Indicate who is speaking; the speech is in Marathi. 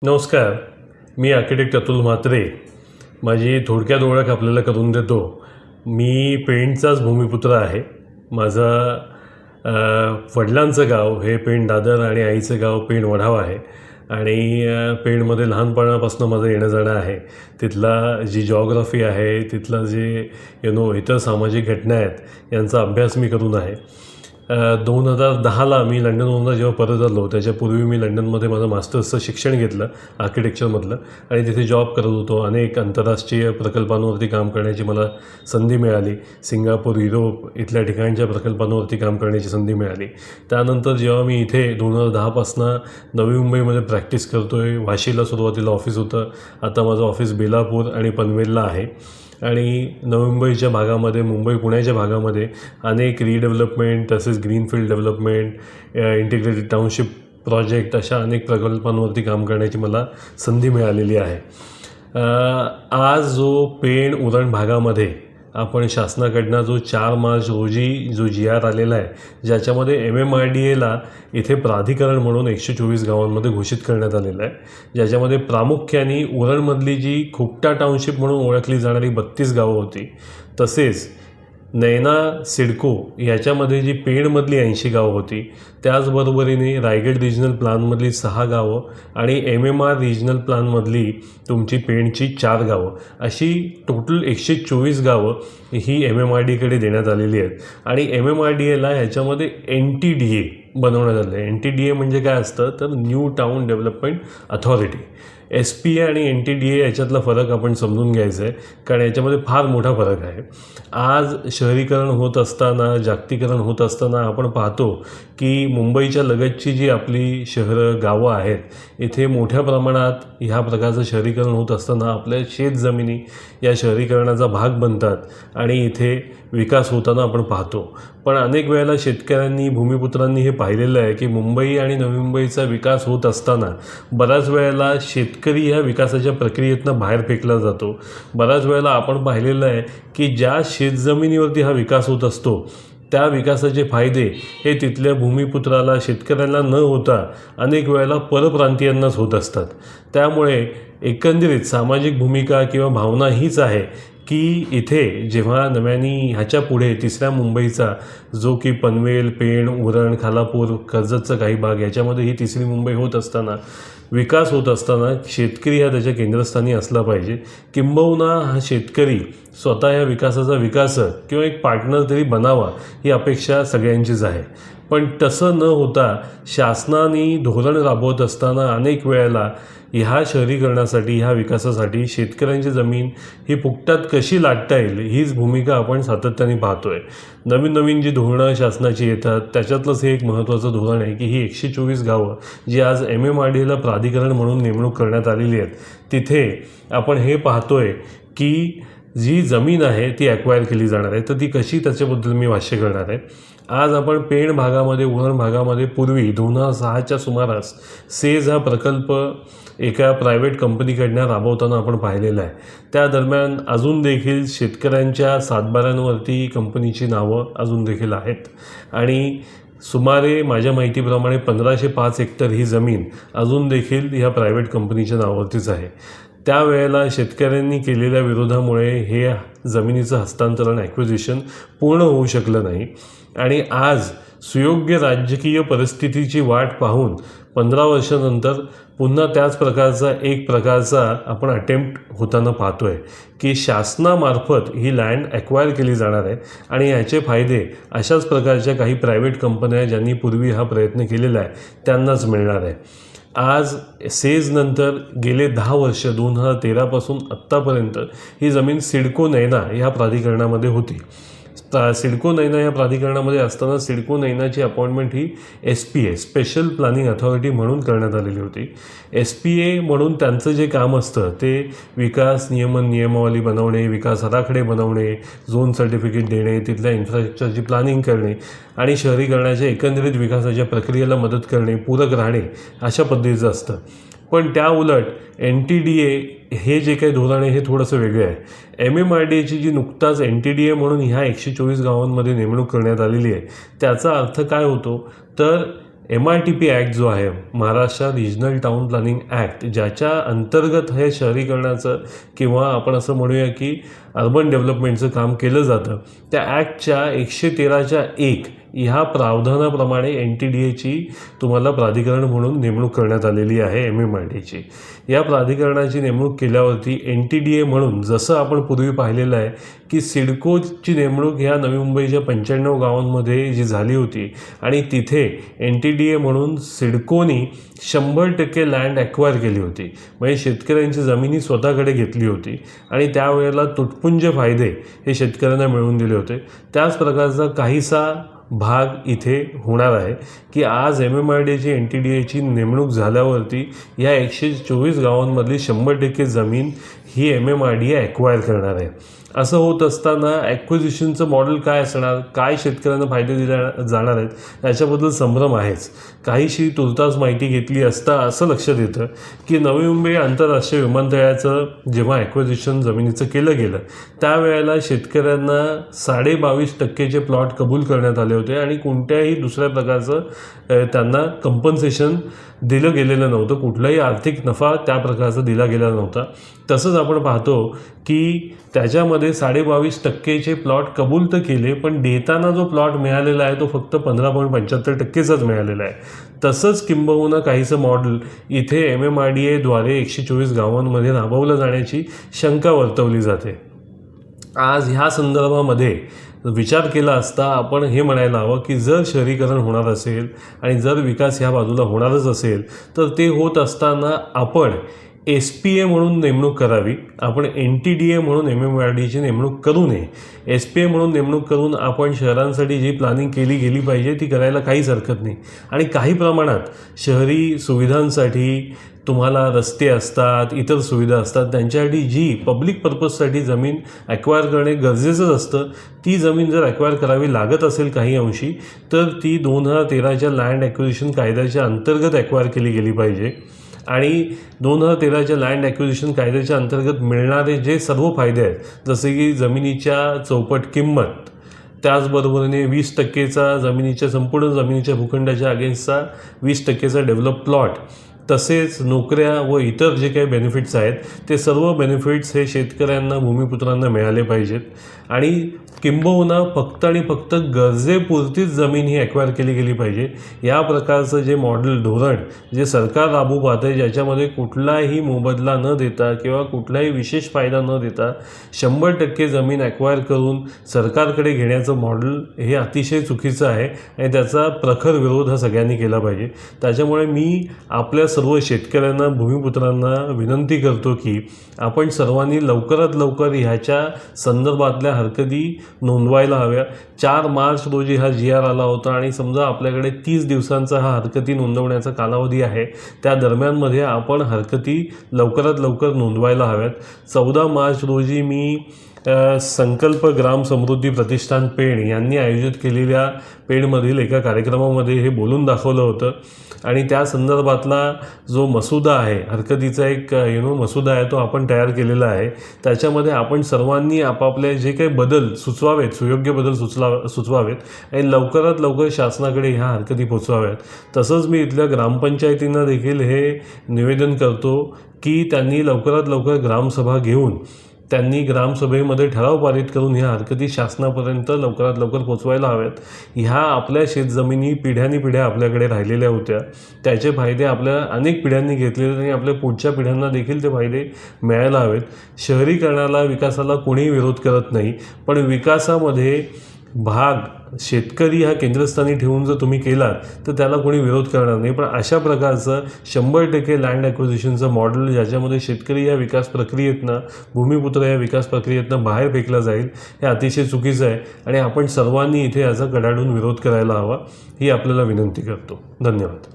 Speaker 1: नमस्कार. मी आर्किटेक्ट अतुल म्हात्रे. माझी थोडक्यात ओळख आपल्याला करून देतो. मी पेणचाच भूमिपुत्र आहे. माझा वडिलांचं गाव हे पेण दादर आणि आईचं गाव पेण वढाव आहे. आणि पेणमध्ये लहानपणापासून माझं येणं जाणं आहे. तिथला जी जॉग्राफी आहे, तिथलं जे इतर सामाजिक घटना आहेत यांचा अभ्यास मी करून आहे. 2010ला मी लंडनवरून जेव्हा परत आलो, त्याच्यापूर्वी मी लंडनमध्ये माझं मास्टर्सचं शिक्षण घेतलं आर्किटेक्चरमधलं आणि तिथे जॉब करत होतो. अनेक आंतरराष्ट्रीय प्रकल्पांवरती काम करण्याची मला संधी मिळाली. सिंगापूर, युरोप इथल्या ठिकाणच्या प्रकल्पांवरती काम करण्याची संधी मिळाली. त्यानंतर जेव्हा मी इथे 2010पासून नवी मुंबईमध्ये प्रॅक्टिस करतो आहे. वाशीला सुरुवातीला ऑफिस होतं, आता माझं ऑफिस बेलापूर आणि पनवेलला आहे. आणि नवी मुंबईच्या भागामध्ये, मुंबई पुण्याच्या भागामध्ये अनेक रिडेव्हलपमेंट, तसेच greenfield development, integrated township project अशा अनेक प्रकल्पांवरती काम करण्याची मला संधी मिळालेली आहे. आज जो पेण उरण भागामध्ये आपण शासनाकडनं जो 4 मार्च रोजी जो GR आलेला आहे, ज्याच्यामध्ये MMRDAला इथे प्राधिकरण म्हणून 124 गावांमध्ये घोषित करण्यात आलेलं आहे. ज्याच्यामध्ये प्रामुख्याने उरणमधली जी खुपटा टाउनशिप म्हणून ओळखली जाणारी 32 गावं होती, तसेच नैना सिडको याच्यामध्ये जी पेणमधली 80 गावं होती, त्याचबरोबरीने रायगड रिजनल प्लानमधली 6 गावं आणि MMR रिजनल प्लानमधली तुमची पेणची 4 गावं, अशी टोटल 124 गावं ही MMRDAकडे देण्यात आलेली आहेत. आणि MMRDAला ह्याच्यामध्ये NTDA बनवण्यात आलं आहे. NTDA म्हणजे काय असतं तर new town development authority. SPA आणि NTDA याच्यातला फरक आपण समजून घ्यायचा आहे, कारण याच्यामध्ये फार मोठा फरक आहे. आज शहरीकरण होत असताना, जागतिकीकरण होत असताना आपण पाहतो की मुंबईच्या लगतची जी आपली शहरं, गावं आहेत, इथे मोठ्या प्रमाणात ह्या प्रकारचं शहरीकरण होत असताना आपल्या शेतजमिनी या शहरीकरणाचा भाग बनतात आणि इथे विकास होताना आपण पाहतो. पण अनेक वेळेला शेतकऱ्यांनी, भूमिपुत्रांनी हे पाहिलेलं आहे की मुंबई आणि नवी मुंबईचा विकास होत असताना बऱ्याच वेळेला शेतकरी ह्या विकासाच्या प्रक्रियेतनं बाहेर फेकला जातो. बऱ्याच वेळेला आपण पाहिलेलं आहे की ज्या शेतजमिनीवरती हा विकास होत असतो, त्या विकासाचे फायदे हे तिथल्या भूमिपुत्राला, शेतकऱ्यांना न होता अनेक वेळेला परप्रांतीयांनाच होत असतात. त्यामुळे एकंदरीत सामाजिक भूमिका किंवा भावना हीच आहे की इथे जेव्हा नव्याने ह्याच्या पुढे तिसऱ्या मुंबईचा जो की पनवेल, पेण, उरण, खालापूर, कर्जतचा काही भाग याच्यामध्ये ही तिसरी मुंबई होत असताना, विकास होत असताना शेतकरी हा त्याच्या केंद्रस्थानी असला पाहिजे. किंबहुना हा शेतकरी स्वतः या विकासाचा विकासक किंवा एक पार्टनर तरी बनावा ही अपेक्षा सगळ्यांचीच आहे. पण तसं न होता शासनाने धोरण राबवत असताना अनेक वेळेला ह्या शहरीकरणासाठी, ह्या विकासासाठी शेतकऱ्यांची जमीन ही फुकटात कशी लाटता येईल हीच भूमिका आपण सातत्याने पाहतो आहे. नवीन नवीन जी धोरणं शासनाची येतात, त्याच्यातलंच हे एक महत्त्वाचं धोरण आहे की ही 124 गावं जी आज MMRDAला प्राधिकरण म्हणून नेमणूक करण्यात आलेली आहेत, तिथे आपण हे पाहतो आहे की जी जमीन आहे ती ॲक्वायर केली जाणार आहे. तर ती कशी, त्याच्याबद्दल मी भाष्य करणार आहे. आज आपण पेण भागामध्ये, उरण भागामध्ये पूर्वी 2006च्या सुमारास सेज हा प्रकल्प एका प्रायव्हेट कंपनीकडनं राबवताना आपण पाहिलेला आहे. त्या दरम्यान अजून देखील शेतकऱ्यांच्या सातबाऱ्यांवरती कंपनीची नावं अजून देखील आहेत. आणि सुमारे माझ्या माहितीप्रमाणे 1505 हेक्टर ही जमीन अजून देखील ह्या प्रायव्हेट कंपनीच्या नावावरतीच आहे. त्यावेळेला शेतकऱ्यांनी केलेल्या विरोधामुळे हे जमिनीचं हस्तांतरण, ॲक्विजिशन पूर्ण होऊ शकलं नाही. आणि आज सुयोग्य राजकीय परिस्थितीची वाट पाहून 15 वर्षानंतर पुन्हा त्याच प्रकारचा आपण अटेम्प्ट होताना पाहतो आहे की शासनामार्फत ही लँड ॲक्वायर केली जाणार आहे आणि याचे फायदे अशाच प्रकारच्या काही प्रायव्हेट कंपन्या ज्यांनी पूर्वी हा प्रयत्न केलेला आहे त्यांनाच मिळणार आहे. आज सेजनंतर गेले 10 वर्ष, 2013पासून आत्तापर्यंत ही जमीन सिडको नैना ह्या प्राधिकरणामध्ये होती. सिडको नैना या प्राधिकरणामध्ये असताना सिडको नैनाची अपॉइंटमेंट ही SPA, स्पेशल प्लॅनिंग अथॉरिटी म्हणून करण्यात आलेली होती. SPA म्हणून त्यांचं जे काम असतं ते विकास नियमावली बनवणे, विकास आराखडे बनवणे, झोन सर्टिफिकेट देणे, तिथल्या इन्फ्रास्ट्रक्चरची प्लॅनिंग करणे आणि शहरीकरणाच्या एकंदरीत विकासाच्या प्रक्रियेला मदत करणे, पूरक राहणे अशा पद्धतीचं असतं. पण त्या उलट NTDA हे जे काही धोरण आहे हे थोडंसं वेगळं आहे. MMRDAची जी नुकताच NTDA म्हणून ह्या 124 गावांमध्ये नेमणूक करण्यात आलेली आहे, त्याचा अर्थ काय होतो तर MRTP ॲक्ट जो आहे, Maharashtra regional town planning act, ज्याच्या अंतर्गत हे शहरीकरणाचं किंवा आपण असं म्हणूया की अर्बन डेव्हलपमेंटचं काम केलं जातं, त्या ॲक्टच्या 113(1) ह्या प्रावधानाप्रमाणे NTDAची तुम्हाला प्राधिकरण म्हणून नेमणूक करण्यात आलेली आहे MMRDAची. या प्राधिकरणाची नेमणूक केल्यावरती NTDA म्हणून जसं आपण पूर्वी पाहिलेलं आहे की सिडकोची नेमणूक ह्या नवी मुंबईच्या 95 गावांमध्ये जी झाली होती आणि तिथे NTDA म्हणून सिडकोनी 100% लँड ॲक्वायर केली होती, म्हणजे शेतकऱ्यांची जमिनी स्वतःकडे घेतली होती आणि त्यावेळेला तुटपुंज फायदे हे शेतकऱ्यांना मिळवून दिले होते. त्याच प्रकारचा काहीसा भाग इथे होणार आहे की आज MMRDAची NTDAची नेमणूक झाल्यावरती या 124 गावांमधली 100% जमीन ही MMRDA ॲक्वायर करणार आहे. असं होत असताना ॲक्विजिशनचं मॉडेल काय असणार, काय शेतकऱ्यांना फायदे दिले जाणार आहेत याच्याबद्दल संभ्रम आहेच. काहीशी तुर्तास माहिती घेतली असता असं लक्षात येतं की नवी मुंबई आंतरराष्ट्रीय विमानतळाचं जेव्हा ॲक्विजिशन जमिनीचं केलं गेलं त्यावेळेला शेतकऱ्यांना 22.5% प्लॉट कबूल करण्यात आले होते आणि कोणत्याही दुसऱ्या प्रकारचं त्यांना कंपन्सेशन दिलं गेलेलं नव्हतं, कुठलाही आर्थिक नफा त्या प्रकारचा दिला गेला नव्हता. तसंच आपण पाहतो की त्याच्यामध्ये 22.5%चे प्लॉट कबूल तर केले, पण देताना जो प्लॉट मिळालेला आहे तो फक्त 15.75%च मिळालेला आहे. तसंच किंबहुना काहीसं मॉडेल इथे MMRDAद्वारे 124 गावांमध्ये राबवलं जाण्याची शंका वर्तवली जाते. आज ह्या संदर्भामध्ये विचार केला असता आपण हे म्हणायला हवं की जर शहरीकरण होणार असेल आणि जर विकास ह्या बाजूला होणारच असेल तर ते होत असताना आपण SPA म्हणून नेमणूक करावी. आपण NTDA म्हणून MMRDAची नेमणूक करू नये. SPA म्हणून नेमणूक करून आपण शहरांसाठी जी प्लॅनिंग केली गेली पाहिजे ती करायला काहीच हरकत नाही. आणि काही प्रमाणात शहरी सुविधांसाठी तुम्हाला रस्ते असतात, इतर सुविधा असतात, त्यांच्यासाठी जी पब्लिक पर्पजसाठी जमीन ॲक्वायर करणे गरजेचंच असतं, ती जमीन जर ॲक्वायर करावी लागत असेल काही अंशी तर ती 2013च्या लँड ॲक्विजिशन कायद्याच्या अंतर्गत ॲक्वायर केली गेली पाहिजे. आणि 2013च्या लँड ॲक्विजिशन कायद्याच्या अंतर्गत मिळणारे जे सर्व फायदे आहेत, जसे की जमिनीच्या चौपट किंमत, त्याचबरोबरीने 20%चा संपूर्ण जमिनीच्या भूखंडाच्या अगेन्स्टचा 20%चा डेव्हलप प्लॉट, तसेच नोकऱ्या व इतर जे काही बेनिफिट्स आहेत ते सर्व बेनिफिट्स हे शेतकऱ्यांना, भूमिपुत्रांना मिळाले पाहिजेत. आणि किंबहुना फक्त आणि फक्त गरजेपुरतीच जमीन ही ॲक्वायर केली गेली पाहिजे. या प्रकारचं जे मॉडेल, धोरण जे सरकार राबवू पाहतं, ज्याच्यामध्ये कुठलाही मोबदला न देता किंवा कुठलाही विशेष फायदा न देता 100% जमीन ॲक्वायर करून सरकारकडे घेण्याचं मॉडेल हे अतिशय चुकीचं आहे आणि त्याचा प्रखर विरोध हा सगळ्यांनी केला पाहिजे. त्याच्यामुळे मी आपल्या सर्व शेतकऱ्यांना, भूमिपुत्रांना विनंती करतो की आपण सर्वांनी लवकरात लवकर ह्याच्या संदर्भातल्या हरकती नोंदवायला हव्या. 4 मार्च रोजी हा GR आला होता आणि समजा आपल्याकडे 30 दिवसांचा हा हरकती नोंदवण्याचा कालावधी आहे. त्या दरम्यानमध्ये आपण हरकती लवकरात लवकर नोंदवायला हव्यात. 14 मार्च रोजी मी संकल्प ग्राम समृद्धी प्रतिष्ठान पेण यांनी आयोजित केलेल्या पेणमधील एका कार्यक्रमामध्ये हे बोलून दाखवलं होतं आणि त्या संदर्भातला जो मसुदा आहे, हरकतीचा एक मसुदा आहे, तो आपण तयार केलेला आहे. त्याच्यामध्ये आपण सर्वांनी आपापले जे काही बदल सुचवावेत, सुयोग्य बदल सुचवावेत आणि लवकरात लवकर शासनाकडे ह्या हरकती पोचवाव्यात. तसंच मी इथल्या ग्रामपंचायतींना देखील हे निवेदन करतो की त्यांनी लवकरात लवकर ग्रामसभा घेऊन त्यांनी ग्रामसभेमध्ये ठराव पारित करून ह्या हरकती शासनापर्यंत लवकरात लवकर पोचवायला हव्यात. ह्या आपल्या शेतजमिनी पिढ्यानपिढ्या आपल्याकडे राहिलेल्या होत्या, त्याचे फायदे आपल्या अनेक पिढ्यांनी घेतलेले आणि आपल्या पुढच्या पिढ्यांना देखील ते फायदे मिळायला हवेत. शहरीकरणाला, विकासाला कोणीही विरोध करत नाही, पण विकासामध्ये भाग शेतकरी हा केंद्रस्थानी ठेवून जर तुम्ही केलात तर त्याला कोणी विरोध करणार नाही. पण अशा प्रकारचं 100% लँड ॲक्विजिशनचं मॉडेल ज्याच्यामध्ये शेतकरी या विकास प्रक्रियेतनं, भूमिपुत्र या विकास प्रक्रियेतनं बाहेर फेकला जाईल, हे अतिशय चुकीचं आहे आणि आपण सर्वांनी इथे याचा कडाडून विरोध करायला हवा ही आपल्याला विनंती करतो. धन्यवाद.